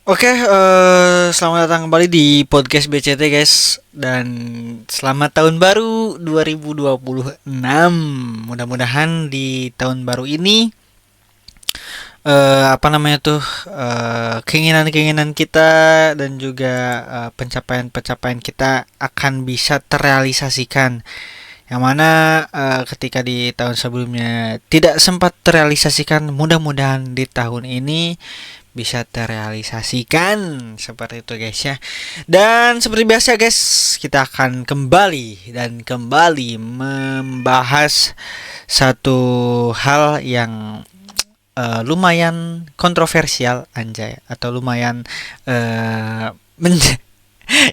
Selamat datang kembali di podcast BCT guys. Dan selamat tahun baru 2026. Mudah-mudahan di tahun baru ini keinginan-keinginan kita dan juga pencapaian-pencapaian kita akan bisa terrealisasikan. Yang mana ketika di tahun sebelumnya tidak sempat terrealisasikan, mudah-mudahan di tahun ini bisa terrealisasikan seperti itu guys ya. Dan seperti biasa guys, kita akan kembali membahas satu hal yang lumayan kontroversial anjay, atau lumayan uh,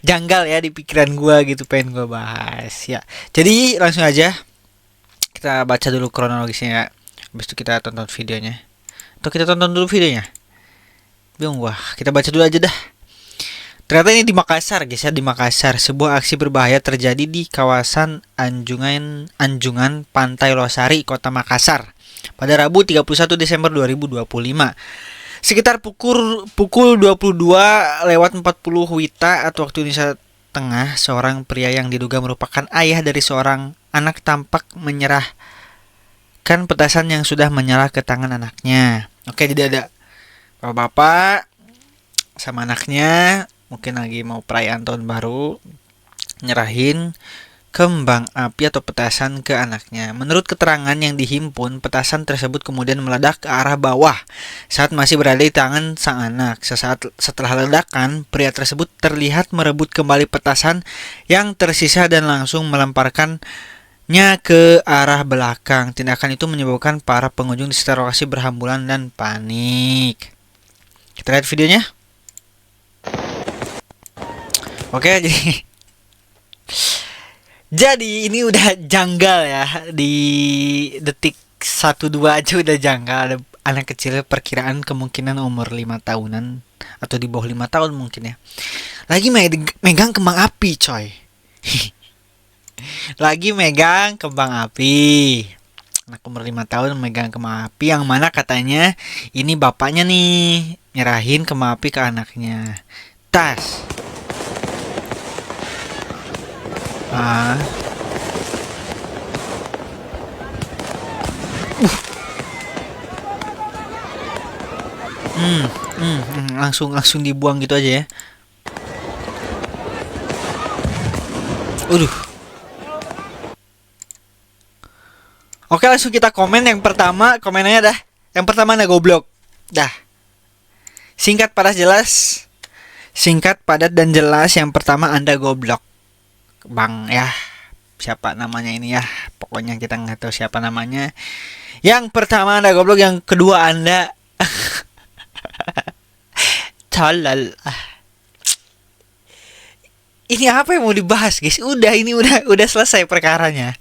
janggal ya di pikiran gua gitu, pengen gua bahas ya. Jadi langsung aja kita baca dulu kronologisnya ya. Habis itu kita tonton videonya. Atau kita tonton dulu videonya. Bingung gua. Kita baca dulu aja dah. Ternyata ini di Makassar guys ya, di Makassar. Sebuah aksi berbahaya terjadi di kawasan Anjungan Pantai Losari, Kota Makassar pada Rabu 31 Desember 2025. Sekitar pukul 22:40 WITA atau waktu Indonesia Tengah, seorang pria yang diduga merupakan ayah dari seorang anak tampak menyerahkan petasan yang sudah menyala ke tangan anaknya. Oke, jadi ada bapak sama anaknya mungkin lagi mau perayaan tahun baru, nyerahin kembang api atau petasan ke anaknya. Menurut keterangan yang dihimpun, petasan tersebut kemudian meledak ke arah bawah saat masih berada di tangan sang anak. Sesaat setelah ledakan, pria tersebut terlihat merebut kembali petasan yang tersisa dan langsung melemparkannya ke arah belakang. Tindakan itu menyebabkan para pengunjung di sekitar lokasi berhamburan dan panik. Kita lihat videonya. Oke, jadi ini udah janggal ya. Di detik 1-2 aja udah janggal. Ada anak kecil, perkiraan kemungkinan umur 5 tahunan atau di bawah 5 tahun mungkin ya. Lagi megang kembang api, coy. Lagi megang kembang api. Anak umur 5 tahun megang kembang api, yang mana katanya ini bapaknya nih nyerahin kembang api ke anaknya. Tas. Ah. Langsung dibuang gitu aja ya. Udah. Oke, langsung kita komen. Yang pertama, komennya dah. Yang pertama ada goblok. Dah. Singkat padat jelas. Singkat padat dan jelas. Yang pertama, Anda goblok. Bang ya. Siapa namanya ini ya? Pokoknya kita nggak tahu siapa namanya. Yang pertama Anda goblok, yang kedua Anda tolol. Ini apa yang mau dibahas, guys? Udah, ini udah selesai perkaranya.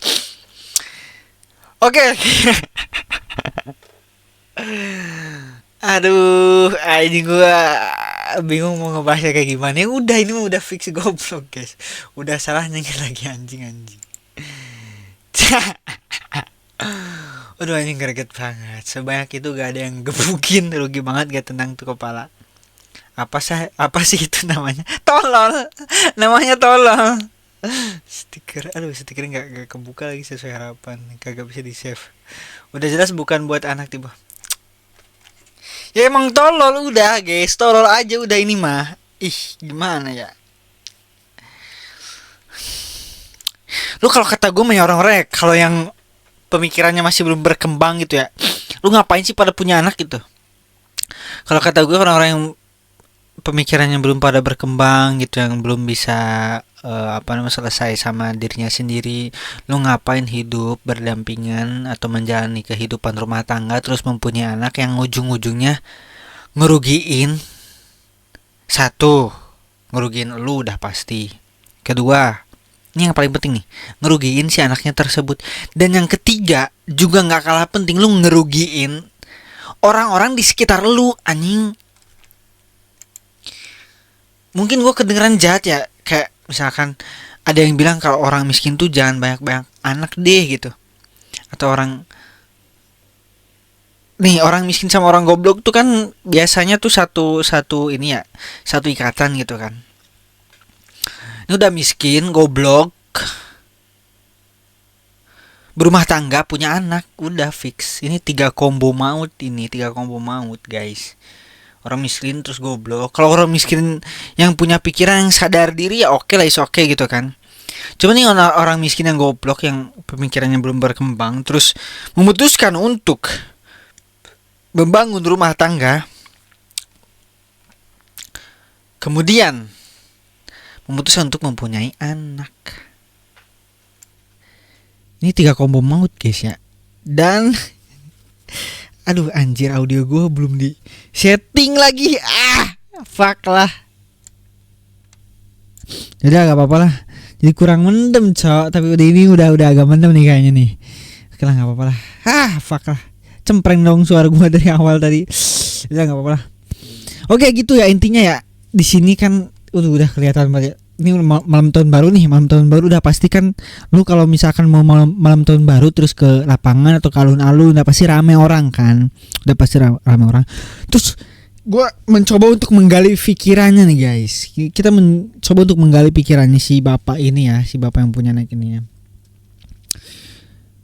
Oke. Aduh, ini gua bingung mau ngebahasnya kayak gimana. Ya udah, ini mah udah fix goblok, guys. Udah salah nyengir lagi anjing. Aduh, anjing greget banget. Sebanyak itu gak ada yang gebukin, rugi banget gak tendang tuh kepala. Apa sih itu namanya? Tolol. Namanya tolol. Stiker nggak kebuka lagi sesuai harapan, kagak bisa di save. Udah jelas bukan buat anak tiba. Ya emang tolol udah guys, tolol aja udah ini mah. Ih, gimana ya? Lu kalau kata gue punya orang-orang ya, kalau yang pemikirannya masih belum berkembang gitu ya, lu ngapain sih pada punya anak gitu? Kalau kata gue, orang-orang yang pemikirannya belum pada berkembang gitu, yang belum bisa selesai sama dirinya sendiri, lu ngapain hidup berdampingan atau menjalani kehidupan rumah tangga terus mempunyai anak yang ujung-ujungnya ngerugiin. Satu, ngerugiin lu udah pasti. Kedua, ini yang paling penting nih, ngerugiin si anaknya tersebut. Dan yang ketiga juga nggak kalah penting, lu ngerugiin orang-orang di sekitar lu, anjing. Mungkin gue kedengeran jahat ya, kayak misalkan ada yang bilang kalau orang miskin tuh jangan banyak-banyak anak deh gitu, atau orang nih orang miskin sama orang goblok tuh kan biasanya tuh satu satu ini ya, satu ikatan gitu kan. Ini udah miskin, goblok, berumah tangga, punya anak, udah fix. Ini tiga combo maut, ini tiga combo maut, guys. Orang miskin terus goblok. Kalau orang miskin yang punya pikiran yang sadar diri ya oke lah, is oke gitu kan. Cuma nih orang miskin yang goblok yang pemikirannya belum berkembang terus memutuskan untuk membangun rumah tangga, kemudian memutuskan untuk mempunyai anak. Ini tiga combo maut guys ya. Dan aduh anjir, audio gue belum di setting lagi. Fuck lah. Udah gak apa-apa lah. Jadi kurang mendem cok. Tapi udah ini udah agak mendem nih kayaknya nih. Oke lah gak apa-apa lah. Fuck lah. Cempreng dong suara gue dari awal tadi. Udah gak apa-apa lah. Oke gitu ya intinya ya. Di sini kan udah kelihatan banget. Ini malam tahun baru nih, malam tahun baru udah pasti kan lu kalau misalkan mau malam tahun baru terus ke lapangan atau ke alun-alun udah pasti rame orang kan. Udah pasti rame orang. Terus gue mencoba untuk menggali pikirannya nih guys. Kita mencoba untuk menggali pikirannya si bapak ini ya, si bapak yang punya anak ini ya.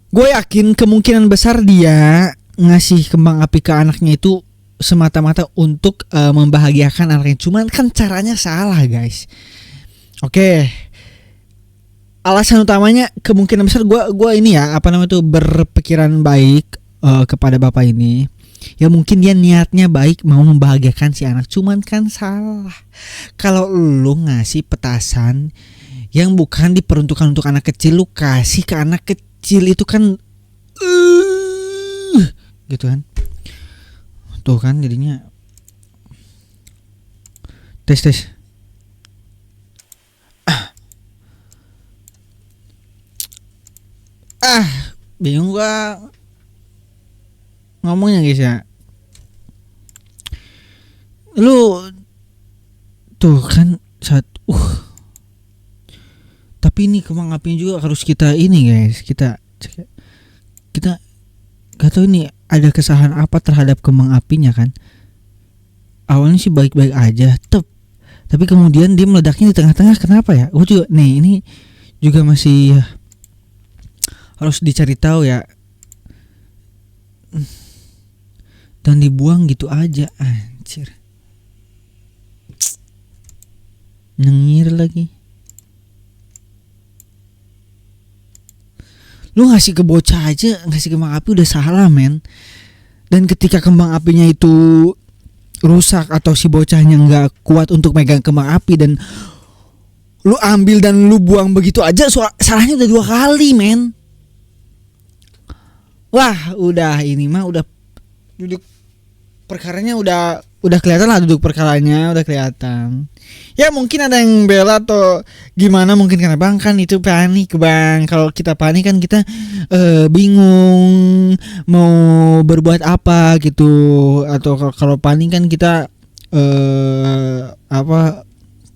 Gue yakin kemungkinan besar dia ngasih kembang api ke anaknya itu semata-mata untuk membahagiakan anaknya. Cuman kan caranya salah guys. Oke. Alasan utamanya kemungkinan besar gue ini ya berpikiran baik kepada bapak ini. Ya mungkin dia niatnya baik mau membahagiakan si anak, cuman kan salah. Kalau lu ngasih petasan yang bukan diperuntukkan untuk anak kecil, lu kasih ke anak kecil itu kan gitu kan. Tuh kan jadinya tes. Bingung gua ngomongnya guys ya. Lu tuh kan tapi ini kembang apinya juga harus kita ini guys, kita gak tahu ini ada kesalahan apa terhadap kembang apinya kan. Awalnya sih baik-baik aja, tapi kemudian dia meledaknya di tengah-tengah. Kenapa ya? Gue juga nih ini juga masih harus dicari tahu ya. Dan dibuang gitu aja, anjir. Nyengir lagi. Lu ngasih ke bocah aja, ngasih kembang api udah salah men. Dan ketika kembang apinya itu rusak atau si bocahnya nggak kuat untuk megang kembang api dan lu ambil dan lu buang begitu aja, salahnya udah 2 kali men. Wah udah ini mah udah duduk perkaranya udah kelihatan lah, duduk perkaranya udah kelihatan. Ya mungkin ada yang bela atau gimana, mungkin karena bang kan itu panik bang. Kalau kita panik kan kita bingung mau berbuat apa gitu. Atau kalau panik kan kita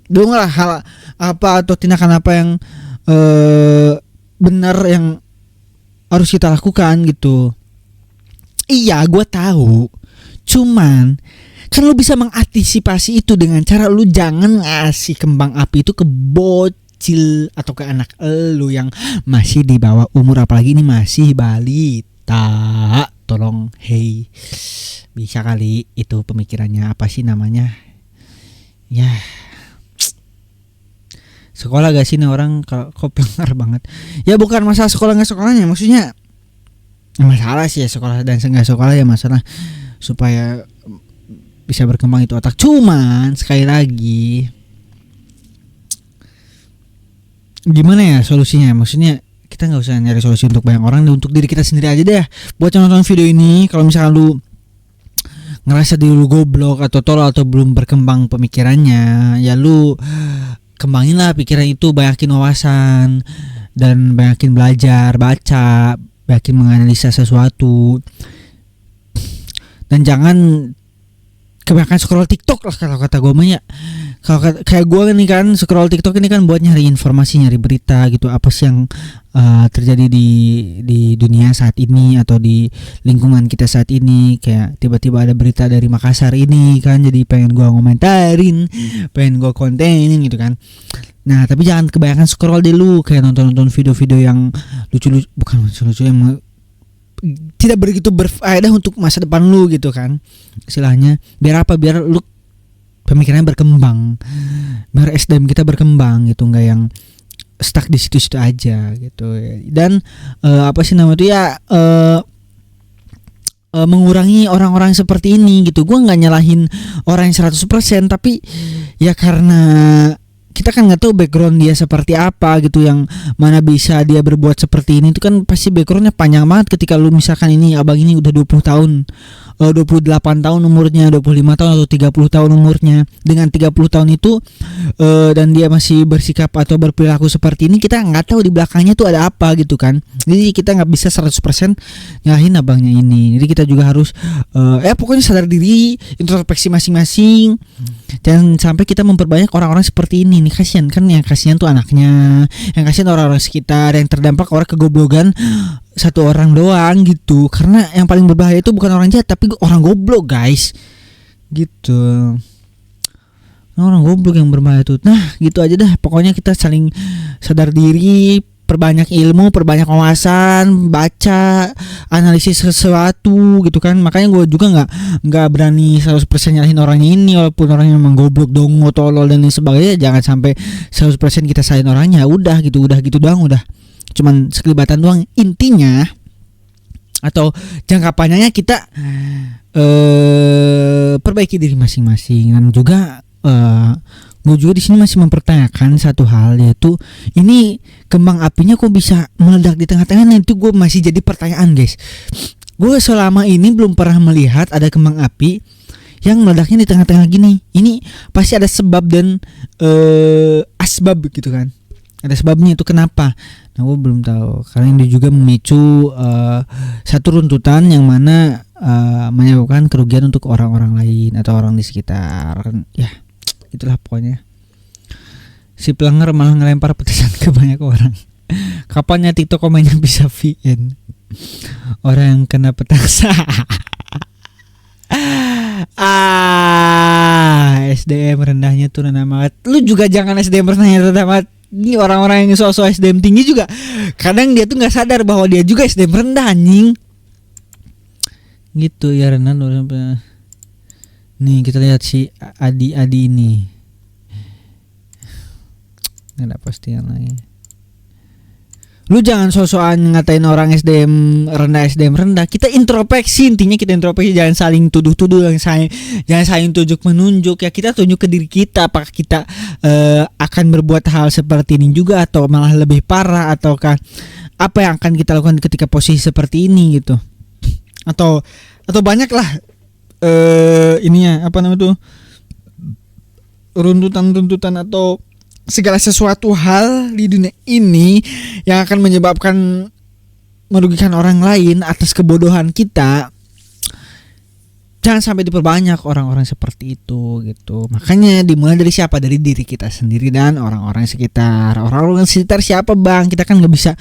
bingung lah hal apa atau tindakan apa yang benar yang harus kita lakukan gitu. Iya gue tahu, cuman kan lu bisa mengantisipasi itu dengan cara lu jangan ngasih kembang api itu ke bocil atau ke anak lu yang masih di bawah umur, apalagi ini masih balita. Tolong bisa kali itu pemikirannya apa sih namanya ya, sekolah gak sih nih orang kok pengar banget. Ya bukan masalah sekolah gak sekolahnya, maksudnya masalah sih ya sekolah dan enggak sekolah ya, masalah supaya bisa berkembang itu otak. Cuman sekali lagi gimana ya solusinya, maksudnya kita nggak usah nyari solusi untuk banyak orang, untuk diri kita sendiri aja deh. Buat yang nonton video ini, kalau misalnya lu ngerasa diri lu goblok atau tolol atau belum berkembang pemikirannya, ya lu kembangin lah pikiran itu, banyakin wawasan dan banyakin belajar, baca, banyakin menganalisa sesuatu. Dan jangan kebanyakan scroll TikTok lah kalau kata gue mah ya. Kalau kayak gue nih kan scroll TikTok ini kan buat nyari informasi, nyari berita gitu, apa sih yang terjadi di dunia saat ini atau di lingkungan kita saat ini. Kayak tiba-tiba ada berita dari Makassar ini kan, jadi pengen gue ngomentarin, pengen gue kontenin gitu kan. Nah tapi jangan kebanyakan scroll deh lu, kayak nonton video-video yang lucu-lucu, bukan lucu-lucu, yang tidak begitu berfaedah untuk masa depan lu gitu kan, istilahnya. Biar apa? Biar lu pemikirannya berkembang, biar SDM kita berkembang gitu, nggak yang stuck di situ-situ aja gitu. Dan apa sih namanya itu ya, mengurangi orang-orang seperti ini gitu. Gue nggak nyalahin orang yang 100%, tapi ya karena kita kan nggak tahu background dia seperti apa gitu, yang mana bisa dia berbuat seperti ini. Itu kan pasti backgroundnya panjang banget. Ketika lu misalkan ini abang ini udah 20 tahun, 28 tahun umurnya, 25 tahun atau 30 tahun umurnya, dengan 30 tahun itu dan dia masih bersikap atau berperilaku seperti ini, kita nggak tahu di belakangnya tuh ada apa gitu kan. Jadi kita nggak bisa 100% nyalahin abangnya ini. Jadi kita juga harus pokoknya sadar diri, introspeksi masing-masing. Jangan sampai kita memperbanyak orang-orang seperti ini. Nih kasihan kan, yang kasihan tuh anaknya, yang kasihan orang-orang sekitar, yang terdampak orang kegoblogan satu orang doang gitu. Karena yang paling berbahaya itu bukan orang jahat, tapi orang goblok guys gitu. Orang goblok yang berbahaya tuh. Nah gitu aja dah, pokoknya kita saling sadar diri, perbanyak ilmu, perbanyak wawasan, baca, analisis sesuatu gitu kan. Makanya gue juga nggak berani 100% nyalahin orangnya ini, walaupun orangnya memang goblok, dongo, tolol dan lain sebagainya. Jangan sampai 100% kita salahin orangnya. Udah gitu doang, udah cuman sekelibatan doang. Intinya atau jangka panjangnya kita perbaiki diri masing-masing. Dan juga gue juga di sini masih mempertanyakan satu hal, yaitu ini kembang apinya kok bisa meledak di tengah-tengah. Nah itu gue masih jadi pertanyaan guys. Gue selama ini belum pernah melihat ada kembang api yang meledaknya di tengah-tengah gini. Ini pasti ada sebab dan asbab gitu kan. Ada sebabnya, itu kenapa? Nah gue belum tahu. Karena ini juga memicu satu runtutan yang mana menyebabkan kerugian untuk orang-orang lain atau orang di sekitar. Ya itulah pokoknya. Si pelanggar malah ngelempar petasan ke banyak orang. Kapannya TikTok komennya bisa VN? Orang yang kena petasan. SDM rendahnya tuh rendah banget. Lu juga jangan SDM rendahnya rendah banget. Ini orang-orang yang sosok SDM tinggi juga kadang dia tuh nggak sadar bahwa dia juga SDM rendah anjing. Gitu ya Renan. Nih kita lihat si Adi ini. Nggak ada postingan lagi. Lu jangan sosokan ngatain orang SDM rendah. Kita introspeksi, intinya kita introspeksi, jangan saling tuduh-tuduh, jangan saling tunjuk menunjuk. Ya kita tunjuk ke diri kita, apakah kita akan berbuat hal seperti ini juga atau malah lebih parah, ataukah apa yang akan kita lakukan ketika posisi seperti ini gitu. Atau banyak lah ininya apa namanya tuh, runtutan atau segala sesuatu hal di dunia ini yang akan menyebabkan merugikan orang lain atas kebodohan kita. Jangan sampai diperbanyak orang-orang seperti itu gitu. Makanya dimulai dari siapa? Dari diri kita sendiri dan orang-orang sekitar. Orang-orang sekitar siapa bang? Kita kan nggak bisa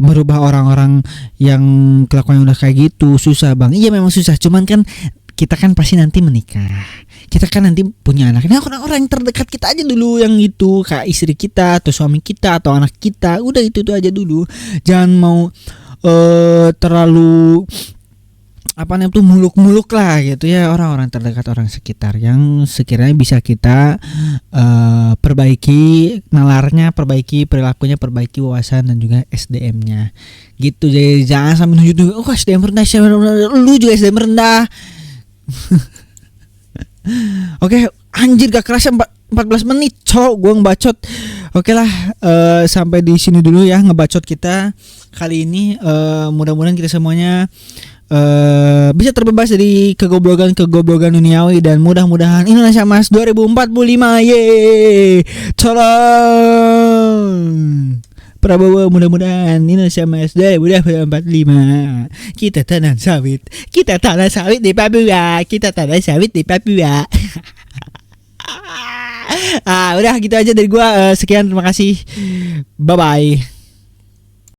merubah orang-orang yang kelakuannya udah kayak gitu. Susah bang. Iya memang susah. Cuman kan kita kan pasti nanti menikah. Kita kan nanti punya anak. Nah orang-orang yang terdekat kita aja dulu yang itu, kayak istri kita atau suami kita atau anak kita. Udah itu aja dulu. Jangan mau terlalu muluk-muluk lah gitu ya. Orang-orang terdekat, orang sekitar yang sekiranya bisa kita perbaiki nalarnya, perbaiki perilakunya, perbaiki wawasan dan juga SDM-nya gitu. Jadi jangan sampai nunjuk SDM rendah, lu juga SDM rendah. Oke, anjir gak kerasa 14 menit cok gue ngebacot. Oke lah, sampai di sini dulu ya ngebacot kita kali ini. Mudah-mudahan kita semuanya bisa terbebas dari kegoblogan duniawi, dan mudah-mudahan Indonesia Emas 2045 yeay. Tolong Prabowo mudah-mudahan Indonesia Mas 2045. Kita tanam sawit. Kita tanam sawit di Papua. Kita tanam sawit di Papua. Udah gitu aja dari gua. Sekian, terima kasih. Bye bye.